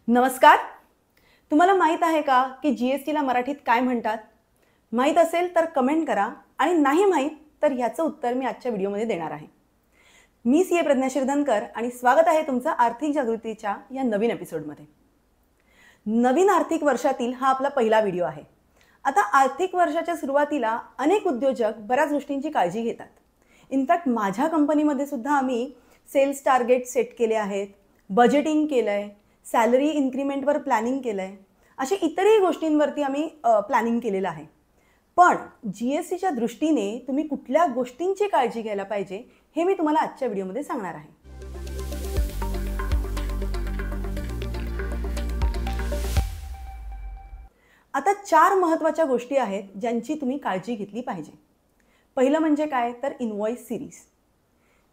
नमस्कार. तुम्हाला माहित आहे का की जीएसटीला मराठीत काय म्हणतात? माहित असेल तर कमेंट करा आणि नाही माहित तर याचं उत्तर मी आजच्या व्हिडिओमध्ये देणार आहे. मी सीए प्रज्ञा शिरधनकर आणि स्वागत आहे तुमचं आर्थिक जागृतीच्या या नवीन एपिसोडमध्ये. नवीन आर्थिक वर्षातील हा आपला पहिला व्हिडिओ आहे. आता आर्थिक वर्षाच्या सुरुवातीला अनेक उद्योजक बऱ्याच गोष्टींची काळजी घेतात. इनफॅक्ट माझ्या कंपनीमध्ये सुद्धा आम्ही सेल्स टार्गेट सेट केले आहेत, बजेटिंग केलं आहे, सॅलरी इन्क्रीमेंटवर प्लॅनिंग केलं आहे, अशा इतरही गोष्टींवरती आम्ही प्लॅनिंग केलेलं आहे. पण जीएसटीच्या दृष्टीने तुम्ही कुठल्या गोष्टींची काळजी घ्यायला पाहिजे हे मी तुम्हाला आजच्या व्हिडिओमध्ये सांगणार आहे. आता 4 महत्त्वाच्या गोष्टी आहेत ज्यांची तुम्ही काळजी घेतली पाहिजे. पहिलं म्हणजे काय तर इनवॉइस सिरीज.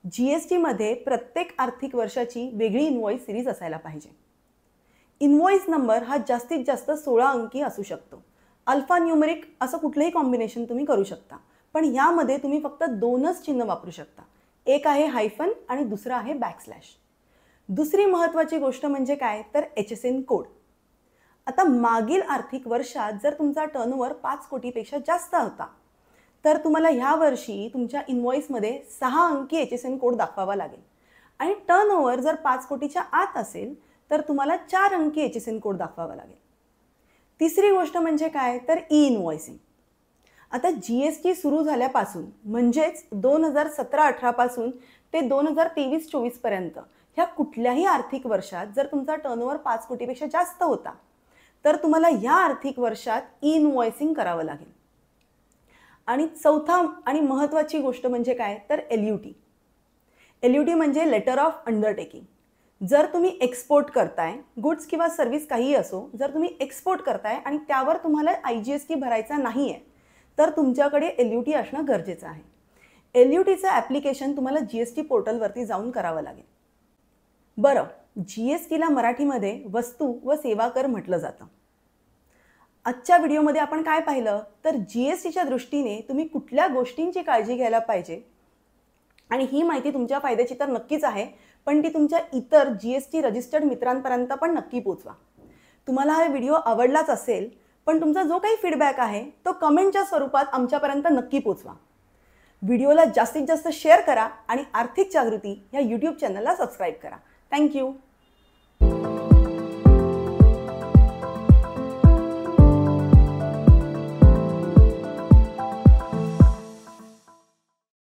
जीएसटीमध्ये प्रत्येक आर्थिक वर्षाची वेगळी इनवॉइस सिरीज असायला पाहिजे. इनवॉइस नंबर हा जास्तीत जास्त 16 अंकी असू शकतो. अल्फा न्यूमेरिक असं कुठलंही कॉम्बिनेशन तुम्ही करू शकता, पण यामध्ये तुम्ही फक्त 2च चिन्ह वापरू शकता. एक आहे हायफन आणि दुसरं आहे बॅकस्लॅश. दुसरी महत्त्वाची गोष्ट म्हणजे काय तर HSN कोड. आता मागील आर्थिक वर्षात जर तुमचा टर्नओव्हर 5 कोटीपेक्षा जास्त होता तर तुम्हाला ह्या वर्षी तुमच्या इनवॉइसमध्ये 6 अंकी HSN कोड दाखवावा लागेल. आणि टर्नओव्हर जर 5 कोटीच्या आत असेल तर तुम्हाला 4 अंकी HSN कोड दाखवावा लागेल. तिसरी गोष्ट म्हणजे काय तर ई-इनवॉइसिंग. आता जीएसटी सुरू झाल्यापासून म्हणजेच 2017-18 पासून ते 2023-24 पर्यंत ह्या कुठल्याही आर्थिक वर्षात जर तुमचा टर्नओव्हर 5 कोटीपेक्षा जास्त होता तर तुम्हाला ह्या आर्थिक वर्षात ई-इनवॉइसिंग करावं लागेल. आणि चौथा आणि महत्त्वाची गोष्ट म्हणजे काय तर LUT. LUT म्हणजे लेटर ऑफ अंडरटेकिंग. जर तुम्ही एक्सपोर्ट करताय, गुड्स किंवा सर्व्हिस काहीही असो, जर तुम्ही एक्सपोर्ट करताय आणि त्यावर तुम्हाला IGST भरायचा नाही आहे तर तुमच्याकडे LUT असणं गरजेचं आहे. LUTचं ॲप्लिकेशन तुम्हाला GST पोर्टलवरती जाऊन करावं लागेल. बरं, GSTला मराठीमध्ये वस्तू व सेवा कर म्हटलं जातं. आजच्या व्हिडिओमध्ये आपण काय पाहिलं तर GSTच्या दृष्टीने तुम्ही कुठल्या गोष्टींची काळजी घ्यायला पाहिजे आणि ही माहिती तुमच्या फायद्याची तर नक्कीच आहे, पण ती तुमच्या इतर GST रजिस्टर्ड मित्रांपर्यंत पण नक्की पोचवा. तुम्हाला हा व्हिडिओ आवडलाच असेल, पण तुमचा जो काही फीडबॅक आहे तो कमेंटच्या स्वरूपात आमच्यापर्यंत नक्की पोचवा. व्हिडिओला जास्तीत जास्त शेअर करा आणि आर्थिक जागृती या YouTube चॅनलला सबस्क्राईब करा. थँक्यू.